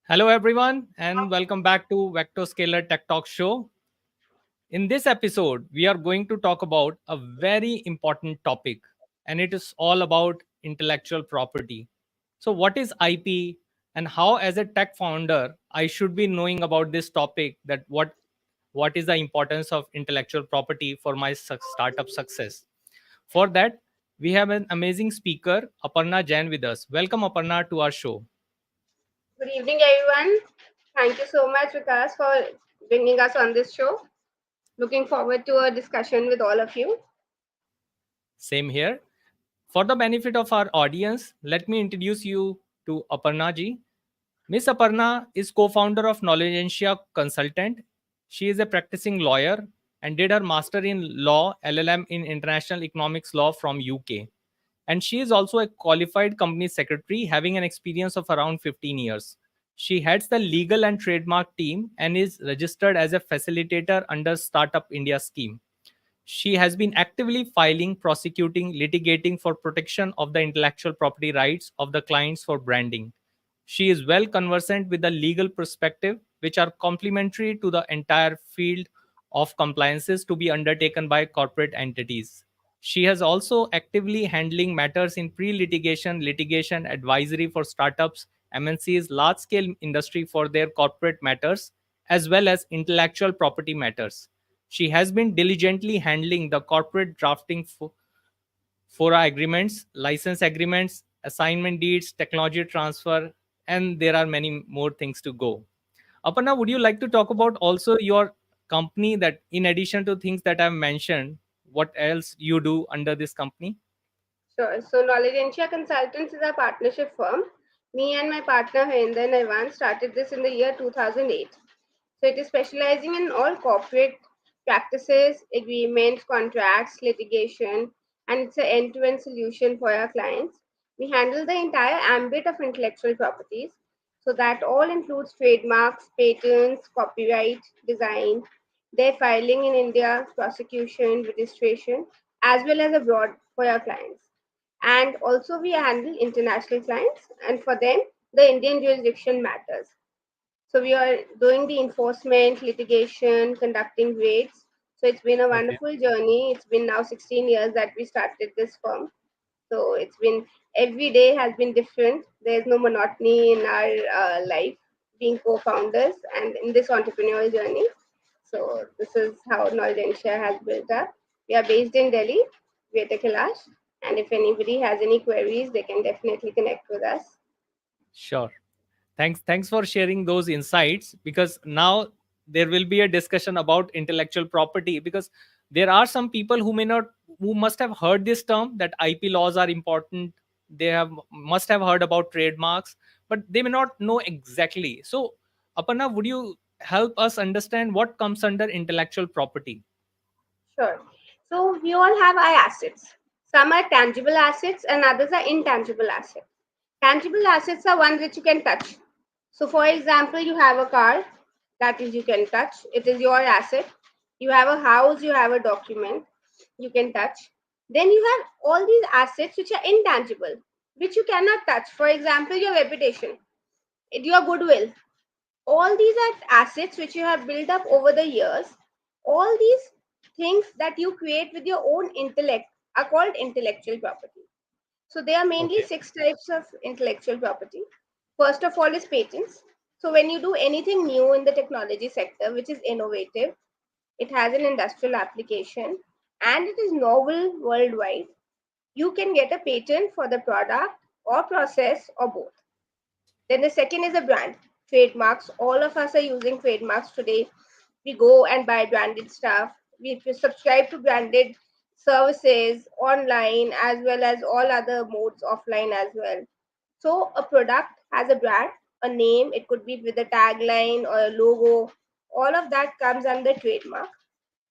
Hello, everyone, and welcome back to VectoScalar Tech Talk show. In this episode, we are going to talk about a very important topic, and it is all about intellectual property. So, what is IP, and how, as a tech founder, I should be knowing about this topic? That what is the importance of intellectual property for my startup success? For that, we have an amazing speaker, APARNA JAIN, with us. Welcome, Aparna, to our show. Good evening, everyone. Thank you so much, Vikas, for bringing us on this show. Looking forward to a discussion with all of you. Same here. For the benefit of our audience, let me introduce you to Aparna ji. Miss Aparna is co-founder of Knowledgencia Consultant. She is a practicing lawyer and did her master in law LLM in international economics law from UK. And she is also a qualified company secretary having an experience of around 15 years. She heads the legal and trademark team and is registered as a facilitator under Startup India scheme. She has been actively filing, prosecuting, litigating for protection of the intellectual property rights of the clients for branding. She is well conversant with the legal perspective, which are complementary to the entire field of compliances to be undertaken by corporate entities. She has also actively handling matters in pre-litigation, litigation, advisory for startups, MNCs, large-scale industry for their corporate matters, as well as intellectual property matters. She has been diligently handling the corporate drafting FORA agreements, license agreements, assignment deeds, technology transfer, and there are many more things to go. Aparna, would you like to talk about also your company, that in addition to things that I've mentioned, what else you do under this company? Sure. So, Knowledgencia Consultants is a partnership firm. Me and my partner, Harinder Nirvan, started this in the year 2008. So, it is specializing in all corporate practices, agreements, contracts, litigation, and it's an end to end solution for our clients. We handle the entire ambit of intellectual properties. So, that all includes trademarks, patents, copyright, design, their filing in India, prosecution, registration, as well as abroad for our clients. And also, we handle international clients, and for them, the Indian jurisdiction matters. So we are doing the enforcement, litigation, conducting raids. So it's been a Okay. wonderful journey. It's been now 16 years that we started this firm. So it's been every day has been different. There's no monotony in our life being co-founders and in this entrepreneurial journey. So this is how Knowledge and Share has built up. We are based in Delhi, Greater Kailash, and if anybody has any queries, they can definitely connect with us. Sure. Thanks for sharing those insights, because now there will be a discussion about intellectual property, because there are some people who may not, who must have heard this term, that IP laws are important. They have must have heard about trademarks, but they may not know exactly. So, Aparna, would you help us understand what comes under intellectual property? Sure. So we all have our assets. Some are tangible assets and others are intangible assets. Tangible assets are ones which you can touch. So for example, you have a car that is you can touch. It is your asset. You have a house, you have a document you can touch. Then you have all these assets which are intangible, which you cannot touch. For example, your reputation, your goodwill. All these are assets which you have built up over the years. All these things that you create with your own intellect are called intellectual property. So there are mainly Okay. six types of intellectual property. First of all is patents. So when you do anything new in the technology sector which is innovative, it has an industrial application, and it is novel worldwide, you can get a patent for the product or process or both. Then the second is a brand. Trademarks. All of us are using trademarks today. We go and buy branded stuff. We subscribe to branded services online as well as all other modes offline as well. So a product has a brand, a name. It could be with a tagline or a logo. All of that comes under trademark.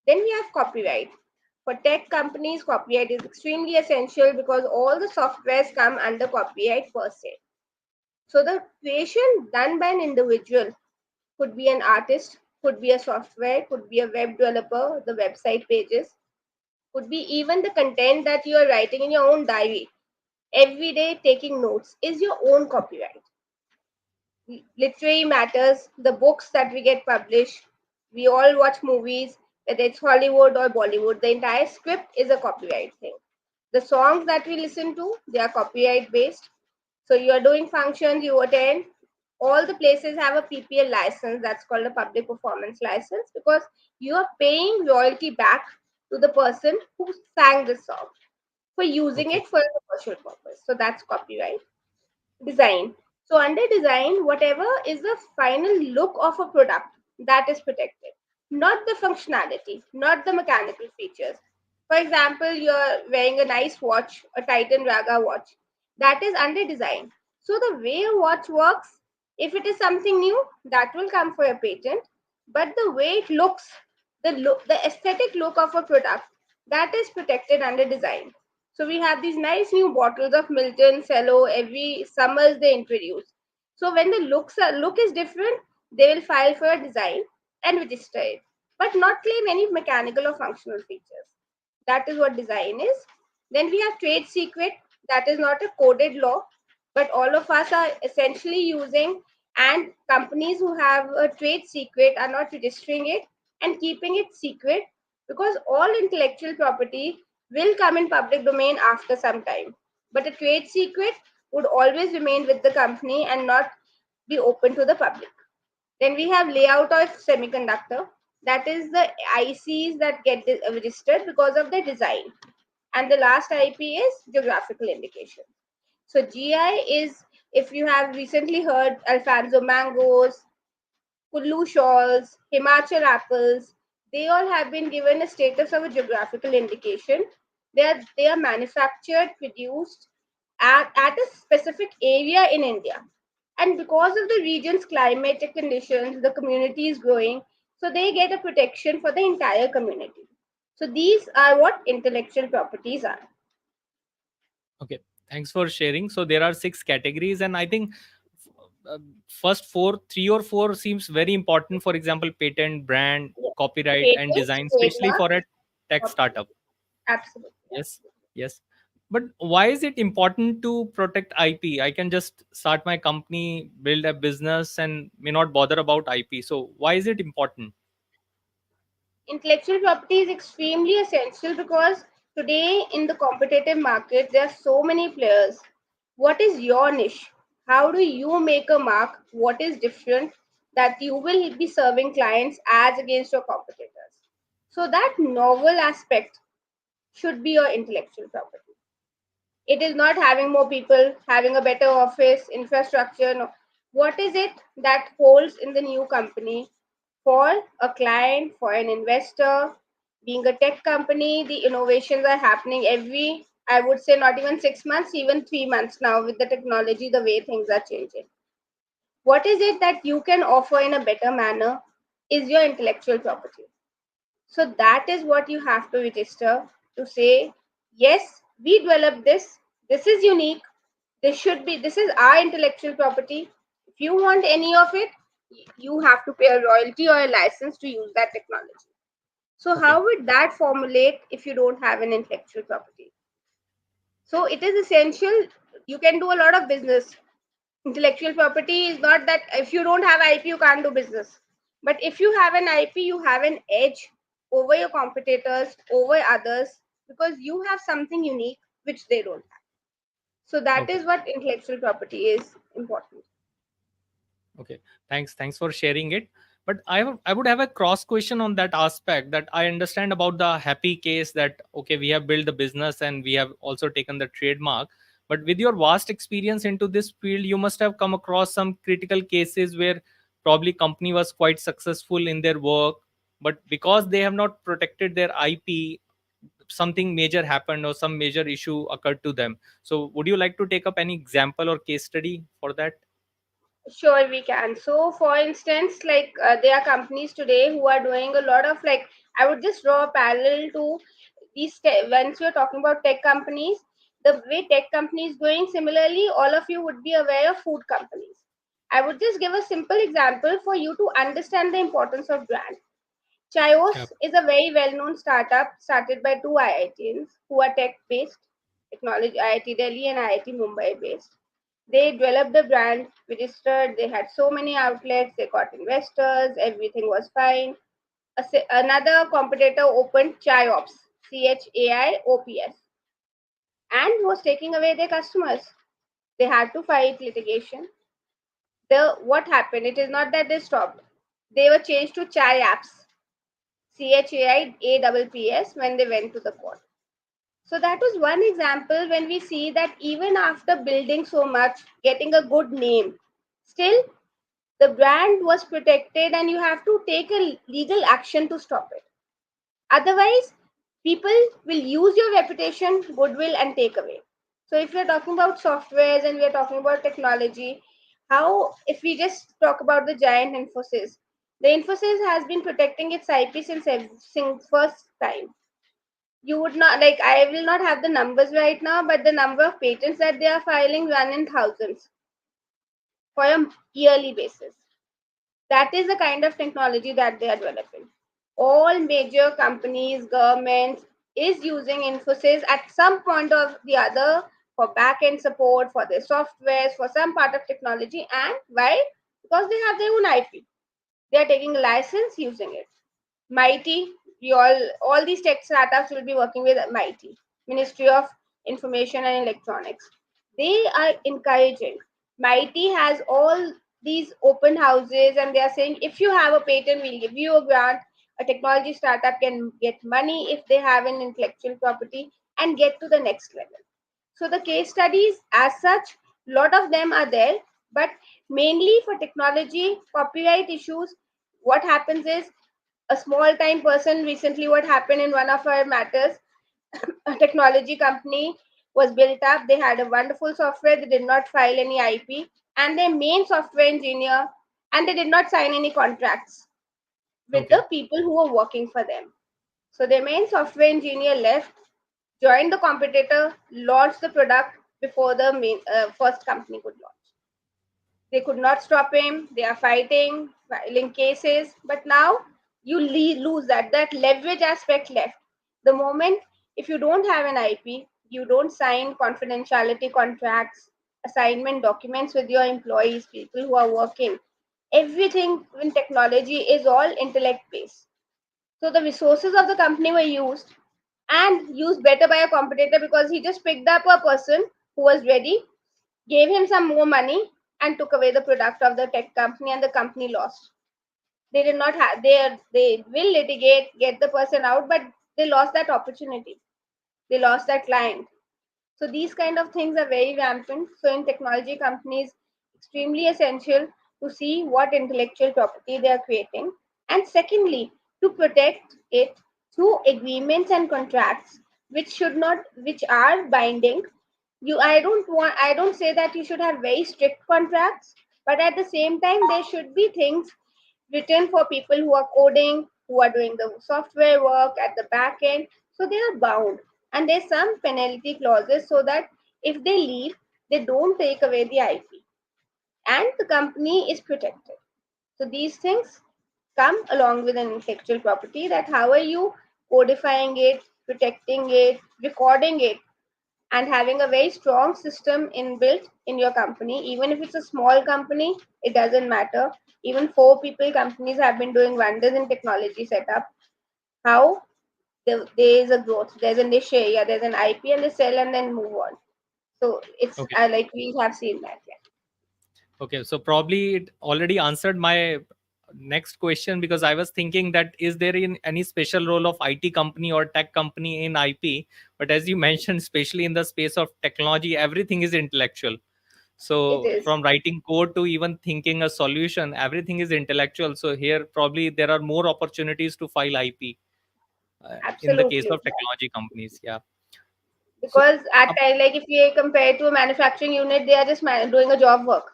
Then we have copyright. For tech companies, copyright is extremely essential because all the softwares come under copyright per se. So the creation done by an individual could be an artist, could be a software, could be a web developer, the website pages, could be even the content that you are writing in your own diary. Every day taking notes is your own copyright. literary matters, the books that we get published, we all watch movies, whether it's Hollywood or Bollywood, the entire script is a copyright thing. The songs that we listen to, they are copyright based. So you are doing functions, you attend, all the places have a PPL license, that's called a public performance license, because you are paying royalty back to the person who sang the song for using Okay. it for a commercial purpose. So that's copyright. Design. So under design, whatever is the final look of a product, that is protected, not the functionality, not the mechanical features. For example, you're wearing a nice watch, a Titan Raga watch, that is under design. So the way a watch works, if it is something new, that will come for a patent. But the way it looks, the aesthetic look of a product, that is protected under design. So we have these nice new bottles of Milton, Cello every summers they introduce. So when the look is different, they will file for a design and register it, but not claim any mechanical or functional features. That is what design is. Then we have trade secret. That is not a coded law, but all of us are essentially using, and companies who have a trade secret are not registering it and keeping it secret, because all intellectual property will come in public domain after some time. But a trade secret would always remain with the company and not be open to the public. Then we have layout of semiconductor. That is the ICs that get registered because of their design. And the last IP is geographical indication. So GI is, if you have recently heard Alfonso mangoes, Kullu shawls, Himachal apples, they all have been given a status of a geographical indication. They are manufactured, produced at a specific area in India. And because of the region's climatic conditions, the community is growing, so they get a protection for the entire community. So these are what intellectual properties are. Okay, thanks for sharing. So there are six categories, and I think uh, first four, three or four seems very important. For example, patent, brand, Yeah. copyright, and Patents, design, especially trademark, for a tech copyright. startup. Absolutely. Yes, yes. But why is it important to protect IP? I can just start my company, build a business, and may not bother about IP. So why is it important? Intellectual property is extremely essential because today in the competitive market there are so many players. What is your niche? How do you make a mark? What is different that you will be serving clients as against your competitors? So that novel aspect should be your intellectual property. It is not having more people, having a better office, infrastructure. No. What is it that holds in the new company for a client, for an investor? Being a tech company, the innovations are happening every, I would say, not even 6 months, even 3 months now with the technology, the way things are changing. What is it that you can offer in a better manner is your intellectual property. So that is what you have to register to say, yes, we developed this. This is unique. This is our intellectual property. If you want any of it, you have to pay a royalty or a license to use that technology. So Okay. how would that formulate if you don't have an intellectual property? So it is essential. You can do a lot of business. Intellectual property is not that if you don't have IP, you can't do business. But if you have an IP, you have an edge over your competitors, over others, because you have something unique which they don't have. So that Okay. is what intellectual property is important. Okay, thanks for sharing it. But I would have a cross question on that aspect. That I understand about the happy case that okay, we have built the business and we have also taken the trademark. But with your vast experience into this field, you must have come across some critical cases where probably company was quite successful in their work, but because they have not protected their IP, something major happened or some major issue occurred to them. So would you like to take up any example or case study for that? Sure, we can. So, for instance, like there are companies today who are doing a lot of like, I would just draw a parallel to once you're talking about tech companies, the way tech companies going, similarly, all of you would be aware of food companies. I would just give a simple example for you to understand the importance of brand. Yeah. Chios is a very well-known startup started by two IITians who are tech-based, technology IIT Delhi and IIT Mumbai based. They developed the brand, registered, they had so many outlets, they got investors, everything was fine. Another competitor opened ChaiOps, CHAIOPS, and was taking away their customers. They had to fight litigation. What happened? It is not that they stopped. They were changed to Chai apps, CHAIAPPS, when they went to the court. So that was one example when we see that even after building so much, getting a good name, still the brand was protected and you have to take a legal action to stop it. Otherwise, people will use your reputation, goodwill, and take away. So if we're talking about softwares and we're talking about technology, how if we just talk about the giant Infosys, the Infosys has been protecting its IP since first time. You would not like I will not have the numbers right now, but the number of patents that they are filing run in thousands for a yearly basis. That is the kind of technology that they are developing. All major companies, governments is using Infosys at some point or the other for back-end support, for their softwares, for some part of technology. And why? Because they have their own IP. They are taking a license using it. Mighty, we all these tech startups will be working with Mighty, Ministry of Information and Electronics. They are encouraging. Mighty has all these open houses and they are saying if you have a patent, we'll give you a grant. A technology startup can get money if they have an intellectual property and get to the next level. So the case studies as such, lot of them are there, but mainly for technology, copyright issues, what happens is a small time person recently what happened in one of our matters, a technology company was built up, they had a wonderful software, they did not file any IP, and their main software engineer, and they did not sign any contracts with Okay. the people who were working for them. So their main software engineer left, joined the competitor, launched the product before the first company could launch. They could not stop him. They are fighting, filing cases. But now you lose that leverage aspect left. The moment if you don't have an IP, you don't sign confidentiality contracts, assignment documents with your employees, people who are working. Everything in technology is all intellect based. So the resources of the company were used and used better by a competitor because he just picked up a person who was ready, gave him some more money, and took away the product of the tech company, and the company lost. They did not have they will litigate, get the person out, but they lost that opportunity. They lost that client. So these kind of things are very rampant. So in technology companies, extremely essential to see what intellectual property they are creating, and secondly, to protect it through agreements and contracts, which are binding. I don't say that you should have very strict contracts, but at the same time, there should be things written for people who are coding, who are doing the software work at the back end. So they are bound. And there's some penalty clauses so that if they leave, they don't take away the IP and the company is protected. So these things come along with an intellectual property that how are you codifying it, protecting it, recording it, and having a very strong system inbuilt in your company. Even if it's a small company, it doesn't matter. Even four people companies have been doing wonders in technology setup. How there is a growth, there's a niche area, there's an IP, and they sell and then move on. So it's Okay. like we have seen that. Yeah. Okay, so probably it already answered my next question, because I was thinking that is there in any special role of IT company or tech company in IP? But as you mentioned, especially in the space of technology, everything is intellectual. It So is from writing code to even thinking a solution, everything is intellectual. So here probably there are more opportunities to file IP in the case absolutely of technology companies. Yeah. So because at time like if we compare to a manufacturing unit, they are just doing a job work.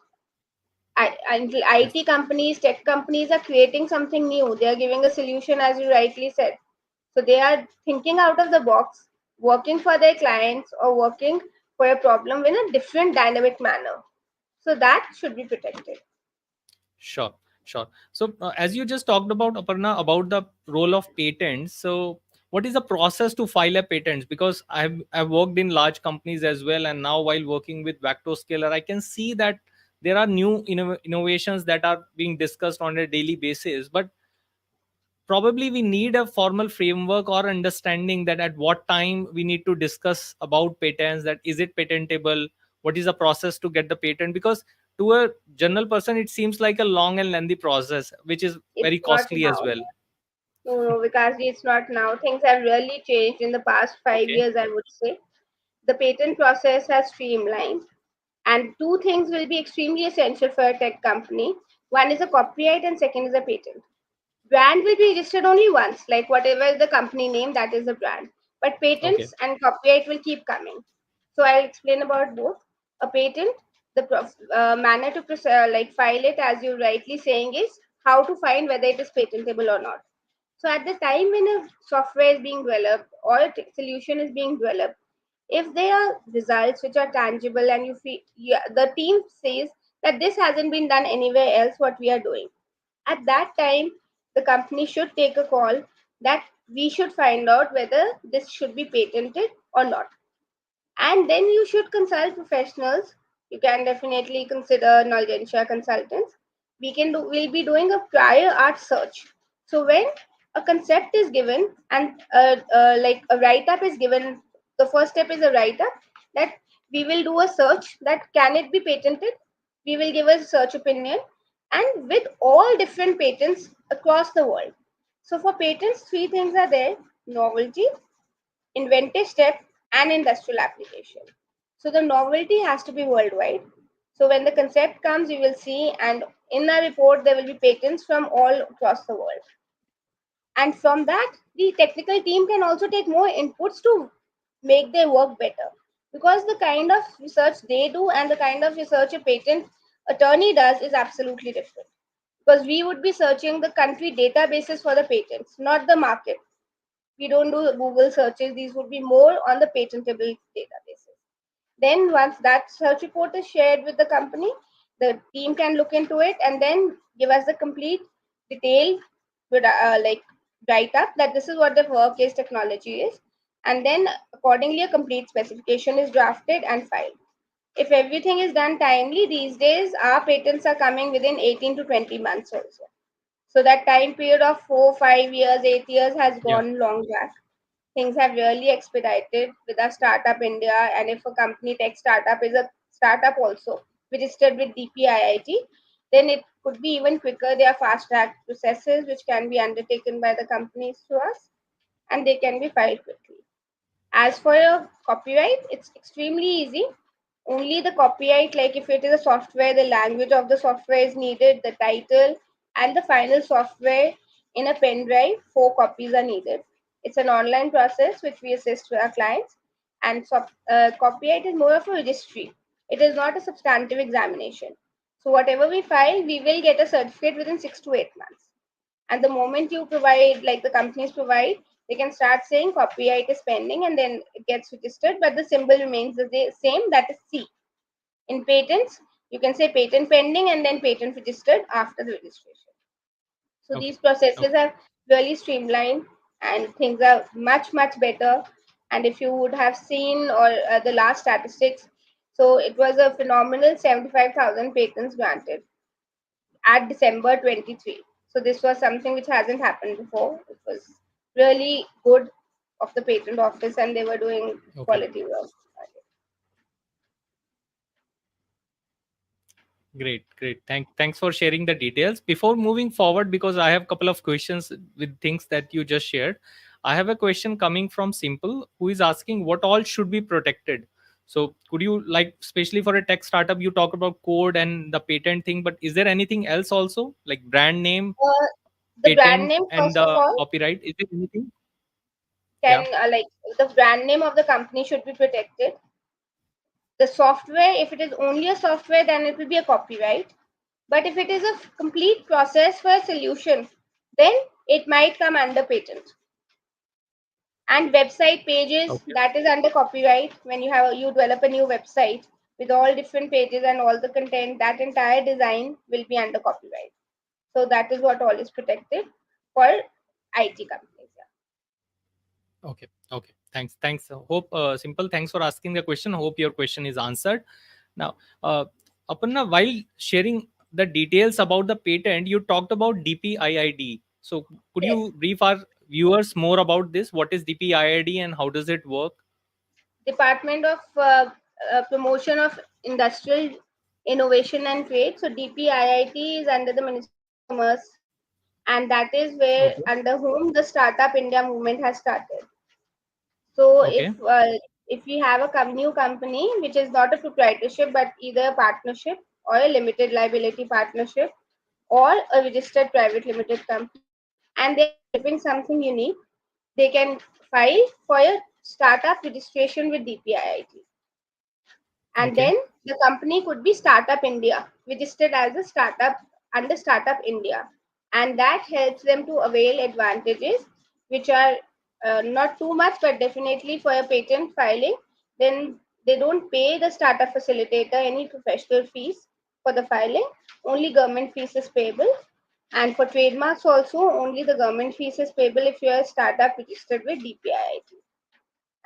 yes, IT companies, tech companies are creating something new. They are giving a solution, as you rightly said. So they are thinking out of the box, working for their clients or working for a problem in a different dynamic manner. So that should be protected. sure, sure. So as you just talked about, Aparna, about the role of patents. So what is the process to file a patent? Because I've worked in large companies as well, and now while working with VectoScalar, I can see that there are new innovations that are being discussed on a daily basis. But probably we need a formal framework or understanding that at what time we need to discuss about patents, that is it patentable, what is the process to get the patent, because to a general person it seems like a long and lengthy process which is It's very not costly as now. well. No, because it's not now. Things have really changed in the past five Okay. years, I would say. The patent process has streamlined, and two things will be extremely essential for a tech company. One is a copyright, and second is a patent. Brand will be registered only once, like whatever is the company name, that is the brand. But Okay. patents and copyright will keep coming. So I'll explain about both. A patent, the manner to like file it, as you rightly saying, is how to find whether it is patentable or not. So at the time when a software is being developed or a solution is being developed, if there are results which are tangible and you feel, yeah, the team says that this hasn't been done anywhere else, what we are doing, at that time the company should take a call that we should find out whether this should be patented or not. And then you should consult professionals. You can definitely consider Nalgensha consultants. We'll be doing a prior art search. So when a concept is given and like a write up is given, the first step is a write up, that we will do a search that can it be patented. We will give a search opinion, and with all different patents across the world. So for patents, three things are there: novelty, inventive step, and industrial application. So the novelty has to be worldwide. So when the concept comes, you will see, and in our report, there will be patents from all across the world. And from that, the technical team can also take more inputs to make their work better. Because the kind of research they do and the kind of research a patent attorney does is absolutely different. Because we would be searching the country databases for the patents, not the market. We don't do Google searches. These would be more on the patentable databases. Then once that search report is shared with the company, the team can look into it and then give us the complete detailed like write up that this is what the work is, technology is, and then accordingly a complete specification is drafted and filed. If everything is done timely, these days our patents are coming within 18 to 20 months also. So that time period of 4, 5 years, 8 years has Yeah. gone long back. Things have really expedited with our startup India. And if a company tech startup is a startup also registered with DPIIT, then it could be even quicker. There are fast track processes which can be undertaken by the companies to us, and they can be filed quickly. As for a copyright, it's extremely easy. Only the copyright, like if it is a software, the language of the software is needed, the title, and the final software in a pen drive. 4 copies are needed. It's an online process which we assist with our clients. And copyright is more of a registry. It is not a substantive examination. So whatever we file, we will get a certificate within 6 to 8 months. And the moment you provide, like the companies provide, they can start saying copyright is pending, and then it gets registered, but the symbol remains the same, that is C. In patents, you can say patent pending and then patent registered after the registration. So Okay. these processes Okay. are really streamlined and things are much, much better. And if you would have seen or the last statistics, so it was a phenomenal 75,000 patents granted at December 23. So this was something which hasn't happened before. It was really good of the patent office, and they were doing Okay. quality work. Great, great. Thanks for sharing the details. Before moving forward, because I have a couple of questions with things that you just shared, I have a question coming from Simple, who is asking what all should be protected. So, could you, like, especially for a tech startup, you talk about code and the patent thing, but is there anything else also, like brand name, Uh, the brand patent, name, and first of the all, copyright? Is there anything? can Yeah. like the brand name of the company should be protected. The software, if it is only a software, then it will be a copyright. But if it is a complete process for a solution, then it might come under patent. And website pages, Okay. that is under copyright. When you develop a new website with all different pages and all the content, that entire design will be under copyright. So that is what all is protected for IT companies. Yeah. Okay. Okay. Thanks. Thanks. Hope simple. Thanks for asking the question. Hope your question is answered. Now, uh, Aparna, while sharing the details about the patent, you talked about DPIID. So, could Yes. you brief our viewers more about this? What is DPIID and how does it work? Department of Promotion of Industrial Innovation and Trade. So DPIIT is under the Ministry of Commerce, and that is where Okay. under whom the Startup India movement has started. So Okay. if we have a new company which is not a proprietorship but either a partnership or a limited liability partnership or a registered private limited company, and they are developing something unique, they can file for a startup registration with DPIIT, and Okay. then the company could be Startup India, registered as a startup under Startup India, and that helps them to avail advantages which are not too much but definitely for a patent filing. Then they don't pay the startup facilitator any professional fees for the filing, only government fees is payable. And for trademarks also, only the government fees is payable if you are a startup registered with DPIIT,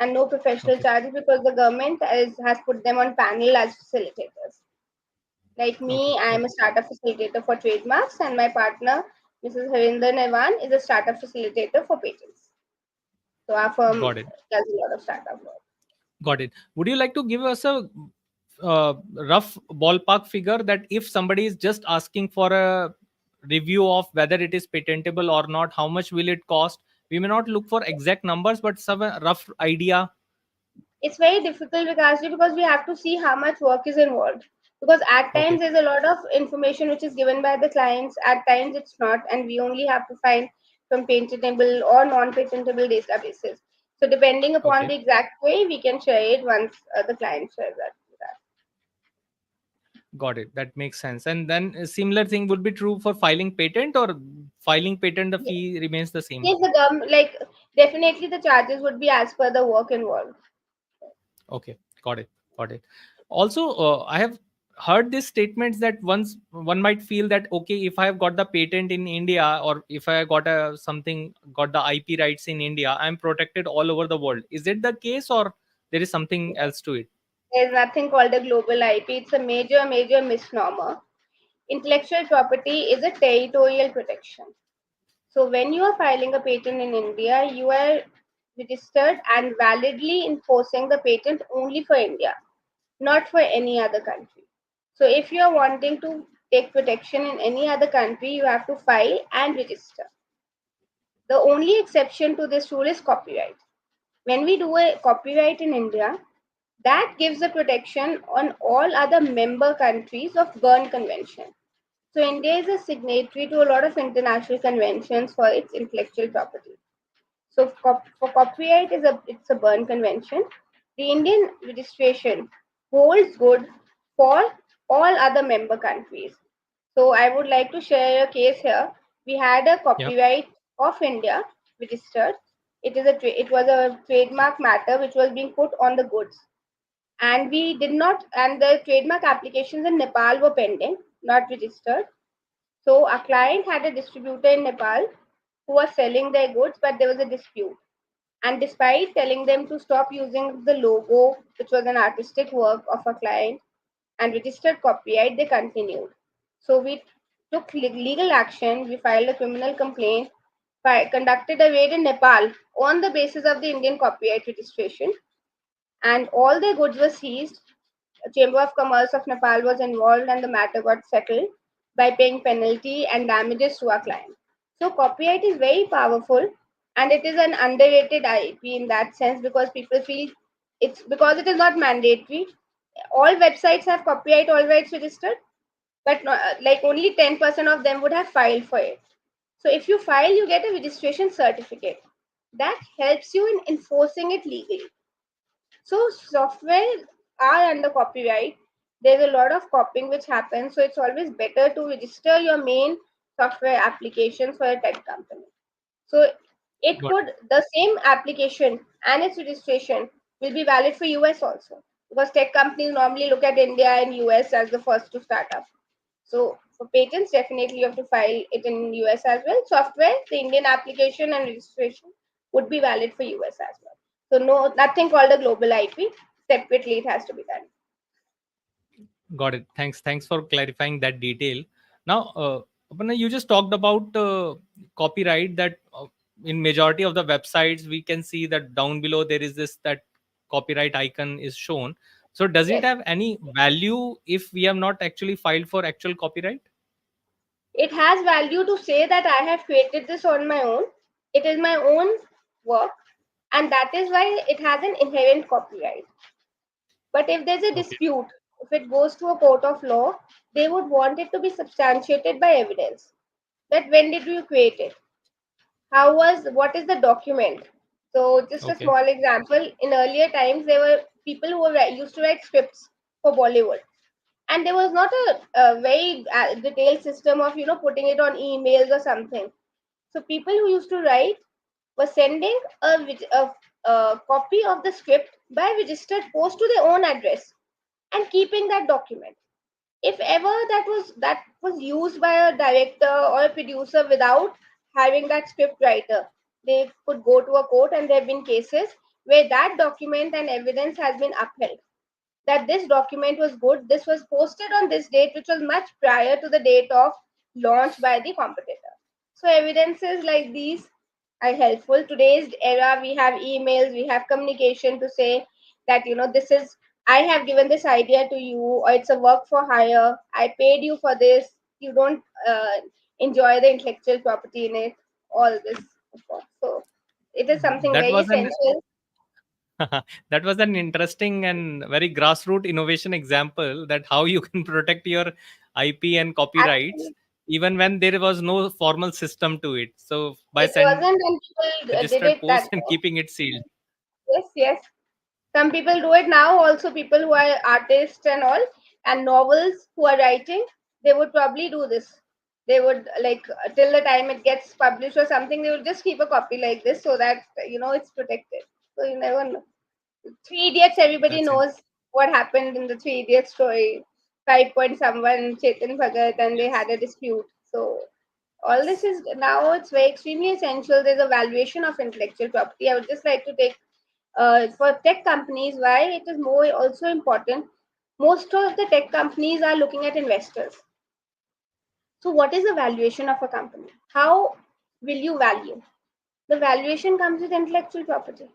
and no professional Okay. charges because the government has put them on panel as facilitators. Like Okay. me, I am a Okay. startup facilitator for trademarks, and my partner, Mrs. Harinder Nevan, is a startup facilitator for patents. So our firm Got it. does a lot of startup work. Got it. Would you like to give us a rough ballpark figure that if somebody is just asking for a review of whether it is patentable or not, how much will it cost? We may not look for exact numbers, but some rough idea. It's very difficult, Vikasji, because we have to see how much work is involved. Because at times Okay. there's a lot of information which is given by the clients, at times it's not, and we only have to find from patentable or non-patentable databases. So depending upon Okay. the exact way, we can share it once the client shares that with us. Got it. That makes sense. And then a similar thing would be true for filing patent, or filing patent, the Yes, fee remains the same. yes, the like definitely the charges would be as per the work involved. Okay, got it, got it. Also, I have heard these statements that once one might feel that okay, if I have got the patent in India, or if I got a something, got the IP rights in India, I'm protected all over the world. Is it the case, or there is something else to it? There's nothing called a global IP. It's a major misnomer. Intellectual property is a territorial protection. So when you are filing a patent in India, you are registered and validly enforcing the patent only for India, not for any other country. So if you are wanting to take protection in any other country, you have to file and register. The only exception to this rule is copyright. When we do a copyright in India, that gives the protection on all other member countries of Berne Convention. So India is a signatory to a lot of international conventions for its intellectual property. So for copyright it's a Berne Convention. The Indian registration holds good for all other member countries. So I would like to share a case here. We had a Yep. copyright of India registered. It was a trademark matter which was being put on the goods, and we did not, and the trademark applications in Nepal were pending, not registered. So our client had a distributor in Nepal who was selling their goods, but there was a dispute. And despite telling them to stop using the logo, which was an artistic work of a client, and registered copyright, they continued. So we took legal action. We filed a criminal complaint, conducted a raid in Nepal on the basis of the Indian copyright registration, and all their goods were seized. Chamber of Commerce of Nepal was involved, and the matter got settled by paying penalty and damages to our client. So copyright is very powerful, and it is an underrated IP in that sense because people feel it's because it is not mandatory. All websites have copyright all rights registered, but not, like only 10% of them would have filed for it. So if you file, you get a registration certificate that helps you in enforcing it legally. So software are under copyright. There's a lot of copying which happens. So it's always better to register your main software application for a tech company. So it Got it. could the same application and its registration will be valid for US also, because tech companies normally look at India and US as the first to start up. So for patents, definitely you have to file it in US as well. Software, the Indian application and registration would be valid for US as well. So no, nothing called a global IP. Separately, it has to be done. Got it. Thanks for clarifying that detail. Now, Aparna, you just talked about copyright, that in majority of the websites we can see that down below there is this that copyright icon is shown. So does it Yes, have any value if we have not actually filed for actual copyright? it has value to say that I have created this on my own. It is my own work, and that is why it has an inherent copyright. But if there's a Okay. dispute, if it goes to a court of law, they would want it to be substantiated by evidence. That when did you create it? What is the document? So just a Okay. small example. In earlier times, there were people who used to write scripts for Bollywood, and there was not a very detailed system of putting it on emails or something. So people who used to write were sending a copy of the script by registered post to their own address and keeping that document. If ever that was used by a director or a producer without having that script writer, they could go to a court, and there have been cases where that document and evidence has been upheld, that this document was good, this was posted on this date, which was much prior to the date of launch by the competitor. So evidences like these are helpful. Today's era, we have emails, we have communication to say that this is, I have given this idea to you, or it's a work for hire, I paid you for this, you don't enjoy the intellectual property in it, all this, of course. So it is something That very was an essential. that was an interesting and very grassroots innovation example, that how you can protect your IP and copyrights Actually, even when there was no formal system to it. So by it sending wasn't, and people did registered it that post and way. keeping it sealed. Yes, yes. Some people do it now, also people who are artists and all, and novels who are writing, they would probably do this. They would, like, till the time it gets published or something, they would just keep a copy like this so that it's protected. So you never know. Three Idiots, everybody That's it. knows what happened in the Three Idiots story. 5 point someone, Chetan Bhagat, and they Yes. had a dispute. So all this Yes. is now, it's very extremely essential. There's a valuation of intellectual property. I would just like to take for tech companies, why it is more also important. Most of the tech companies are looking at investors. So what is the valuation of a company? How will you value? The valuation comes with intellectual property.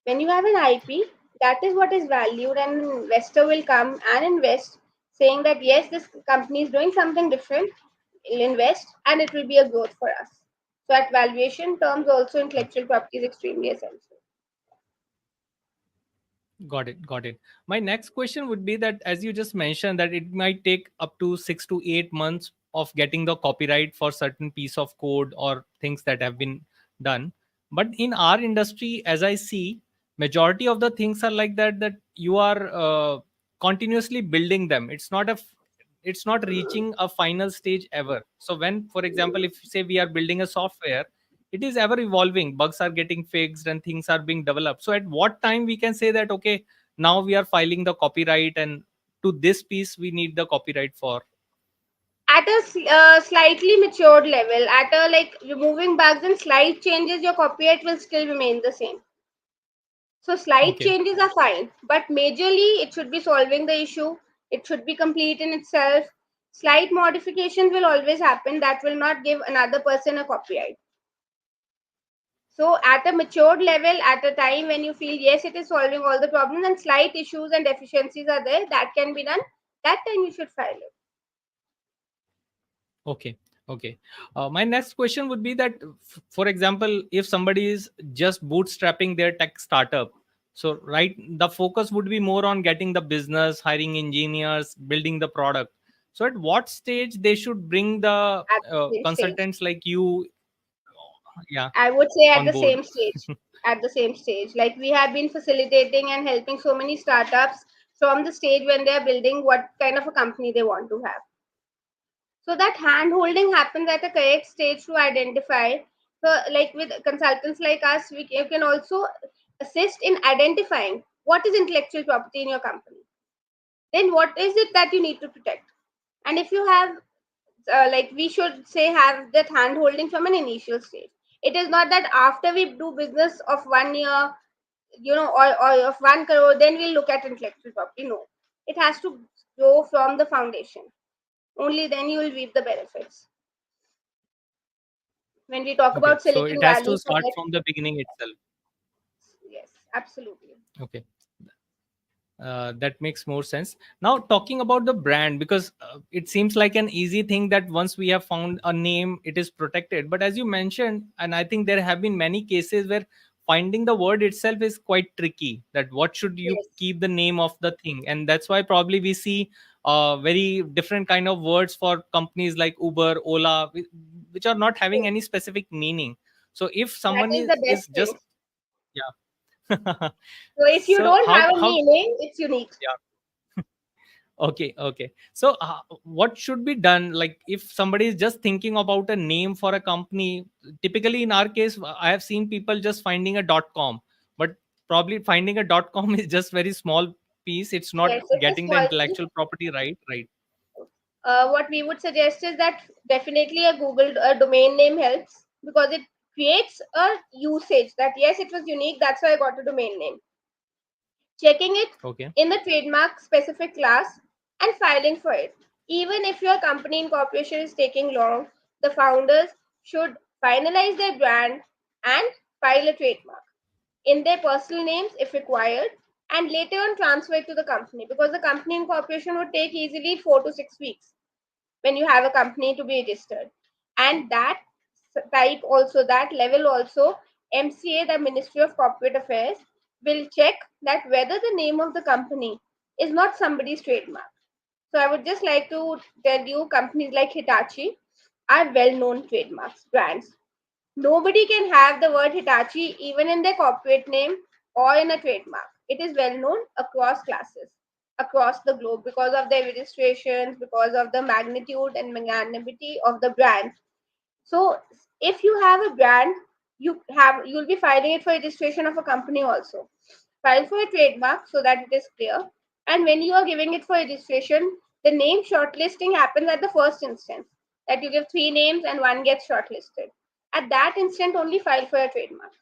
When you have an IP, that is what is valued, and an investor will come and invest, saying that yes, this company is doing something different. We'll invest, and it will be a growth for us. So at valuation terms, also intellectual property is extremely essential. Got it. Got it. My next question would be that, as you just mentioned, that it might take up to 6 to 8 months of getting the copyright for certain piece of code or things that have been done. But in our industry, as I see, majority of the things are like that. That you are continuously building them. It's not reaching a final stage ever. So when, for example, if say we are building a software, it is ever evolving, bugs are getting fixed and things are being developed. So at what time we can say that, okay, now we are filing the copyright, and to this piece we need the copyright for? At a slightly matured level, at a like removing bugs and slight changes, your copyright will still remain the same. So slight Okay. changes are fine, but majorly it should be solving the issue. It should be complete in itself. Slight modifications will always happen that will not give another person a copyright. So at a matured level, at a time when you feel yes, it is solving all the problems and slight issues and deficiencies are there, that can be done. That time you should file it. Okay. Okay. My next question would be that, for example, if somebody is just bootstrapping their tech startup, so right, the focus would be more on getting the business, hiring engineers, building the product. So at what stage they should bring the At the same stage. consultants like you, yeah, I would say at on the board? same stage. At the same stage. Like we have been facilitating and helping so many startups from the stage when they are building what kind of a company they want to have. So that hand holding happens at a correct stage to identify. So, like with consultants like us, you can also assist in identifying what is intellectual property in your company. Then, what is it that you need to protect? And if you have, like we should say, have that hand holding from an initial stage. It is not that after we do business of 1 year, or of 1 crore, then we'll look at intellectual property. No, it has to go from the foundation. Only then you will reap the benefits. When we talk Okay, about so it Silicon has to Valley start project, from the beginning itself. yes, absolutely. Okay, that makes more sense. Now, talking about the brand, because it seems like an easy thing that once we have found a name, it is protected. But as you mentioned, and I think there have been many cases where finding the word itself is quite tricky. That what should you Yes, keep the name of the thing, and that's why probably we see very different kind of words for companies like Uber, Ola, which are not having yes. any specific meaning. So if That someone is the best is thing. just, yeah. So if you So don't have a how meaning, it's unique. yeah. Okay, okay. So, what should be done? Like, if somebody is just thinking about a name for a company, typically in our case, I have seen people just finding a .com, but probably finding a .com is just very small piece. It's not Yes, it's a getting the small piece. intellectual property right. Right. What we would suggest is that definitely a Google domain name helps, because it creates a usage that yes, it was unique. That's why I got a domain name. Checking it Okay. in the trademark specific class and filing for it. Even if your company incorporation is taking long, the founders should finalize their brand and file a trademark in their personal names if required, and later on transfer it to the company, because the company incorporation would take easily 4 to 6 weeks when you have a company to be registered. And that type also, that level also, MCA, the Ministry of Corporate Affairs, will check that whether the name of the company is not somebody's trademark. So I would just like to tell you, companies like Hitachi are well known trademarks, brands. Nobody can have the word Hitachi even in their corporate name or in a trademark. It is well known across classes, across the globe, because of their registrations, because of the magnitude and magnanimity of the brand. So if you have a brand, you'll be filing it for registration of a company also. File for a trademark so that it is clear. And when you are giving it for registration, the name shortlisting happens at the first instance. That you give three names and one gets shortlisted. At that instant, only file for a trademark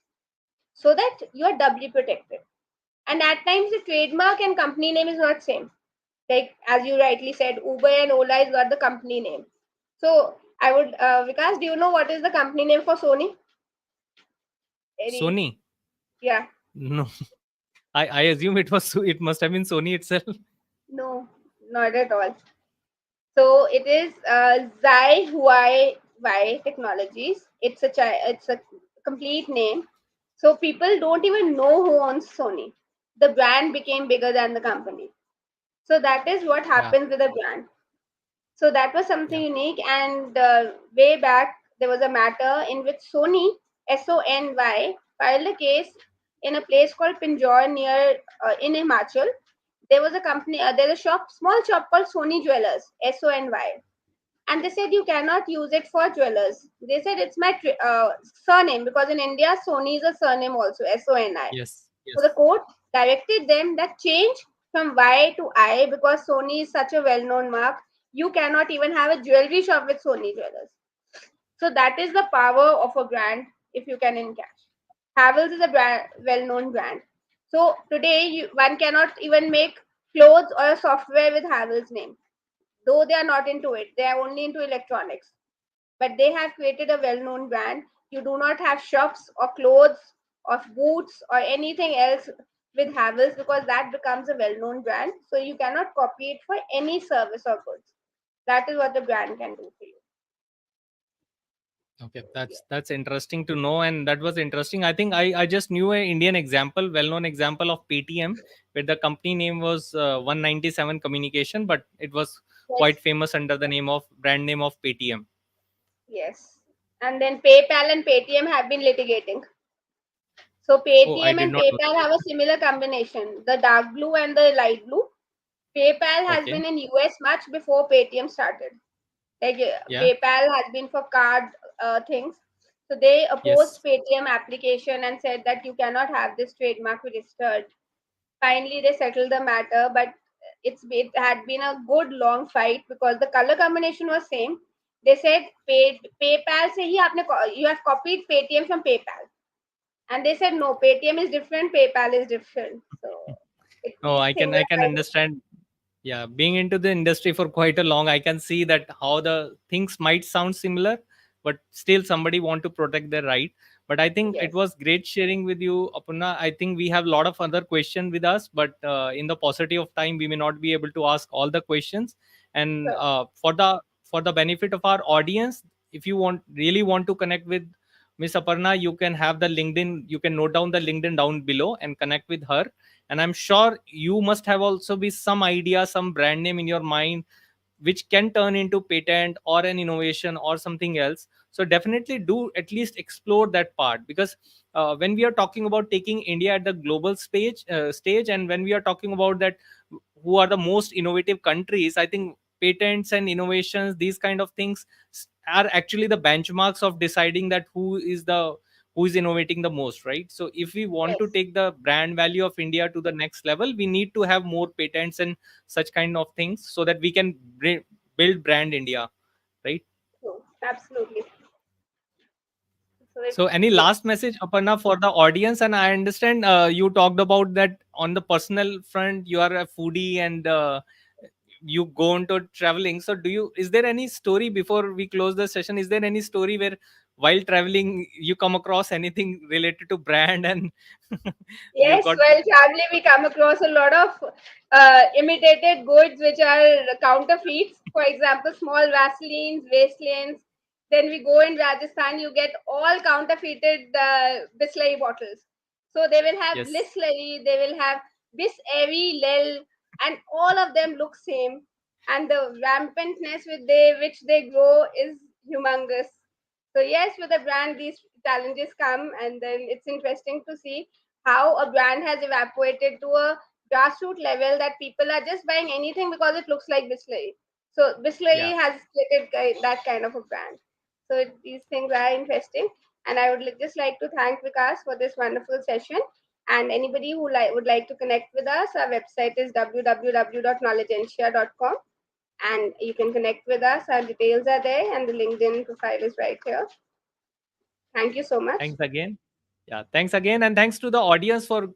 so that you are doubly protected. And at times, the trademark and company name is not same. Like as you rightly said, Uber and Ola is got the company name. So I would, Vikas, do you know what is the company name for Sony? Any? Sony. Yeah, No, I assume it was. It must have been Sony itself. no, not at all. So it is Zai Huai Technologies. It's a complete name. So people don't even know who owns Sony. The brand became bigger than the company. So that is what Yeah. happens with a brand. So that was something Yeah. unique. And way back, there was a matter in which Sony, Sony, filed a case in a place called Pinjore near in Himachal. There was a company, there's a shop, small shop called Sony Jewelers, Sony. And they said you cannot use it for jewelers. They said it's my surname, because in India, Sony is a surname also, Soni. Yes. So the Yes. court directed them that change from Y to I, because Sony is such a well-known mark. You cannot even have a jewelry shop with Sony jewelers. So that is the power of a brand if you can encash. Havells is a brand, well-known brand. So today one cannot even make clothes or a software with Havells name, though they are not into it. They are only into electronics, but they have created a well-known brand. You do not have shops or clothes or boots or anything else with Havells, because that becomes a well-known brand. So you cannot copy it for any service or goods. That is what the brand can do for you. Okay, Yeah. that's interesting to know, and that was interesting. I think I just knew a Indian example, well-known example of Paytm, where the company name was 197 Communication, but it was quite Yes. famous under the name of brand name of Paytm. Yes. And then PayPal and Paytm have been litigating. So Oh, I Paytm did and not know PayPal have a similar combination, the dark blue and the light blue. PayPal that. has Okay, been in US much before Paytm started. Like yeah, PayPal has been for card things. So they opposed yes, Paytm application and said that you cannot have this trademark registered. Finally, they settled the matter, but it had been a good long fight, because the color combination was same. They said PayPal से ही आपने you have copied Paytm from PayPal, and they said no, Paytm is different, PayPal is different. So Oh, these things I are can kind of, understand. Yeah, being into the industry for quite a long, I can see that how the things might sound similar, but still somebody want to protect their right. But I think it yes, was great sharing with you, Aparna. I think we have a lot of other questions with us, but in the paucity of time, we may not be able to ask all the questions. And sure, for the benefit of our audience, if you want to connect with Miss Aparna, you can have the LinkedIn. You can note down the LinkedIn down below and connect with her. And I'm sure you must have also be some idea, some brand name in your mind which can turn into patent or an innovation or something else. So definitely do at least explore that part, because when we are talking about taking India at the global stage, and when we are talking about that who are the most innovative countries, I think patents and innovations, these kind of things are actually the benchmarks of deciding that who is innovating the most, right? So if we want to yes, take the brand value of India to the next level, we need to have more patents and such kind of things so that we can build brand India, right? true, absolutely. So it's So any good. last message, Aparna, for the audience? And I understand you talked about that on the personal front, you are a foodie, and you go into traveling. So is there any story before we close the session? Is there any story where while traveling you come across anything related to brand and you Yes, got? while traveling, we come across a lot of imitated goods which are counterfeits. For example, small Vaselines, Vaselines. Then we go in Rajasthan, you get all counterfeited Bisleri bottles. So they will have Yes. Bisleri, they will have Bis Lel, and all of them look same. And the rampantness which they grow is humongous. So yes, with a brand, these challenges come, and then it's interesting to see how a brand has evaporated to a grassroots level that people are just buying anything because it looks like Bisleri. So Yeah. Bisleri has created that kind of a brand. So these things are interesting, and I would just like to thank Vikas for this wonderful session. And anybody who would like to connect with us, our website is www.knowledgeancia.com, and you can connect with us. Our details are there, and the LinkedIn profile is right here. Thank you so much. Thanks again. Yeah, thanks again, and thanks to the audience for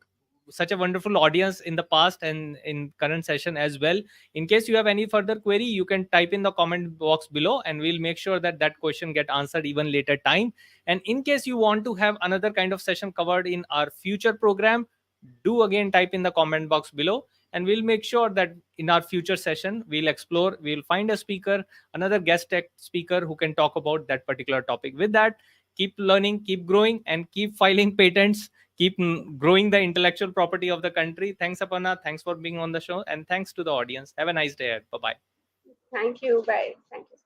such a wonderful audience in the past and in current session as well. In case you have any further query, you can type in the comment box below, and we'll make sure that that question get answered even later time. And in case you want to have another kind of session covered in our future program, do again type in the comment box below, and we'll make sure that in our future session we'll find a speaker, another guest tech speaker who can talk about that particular topic. With that, keep learning, keep growing, and keep filing patents, keep growing the intellectual property of the country. Thanks, Aparna. Thanks for being on the show, and thanks to the audience. Have a nice day. Bye bye. Thank you. Bye. Thank you.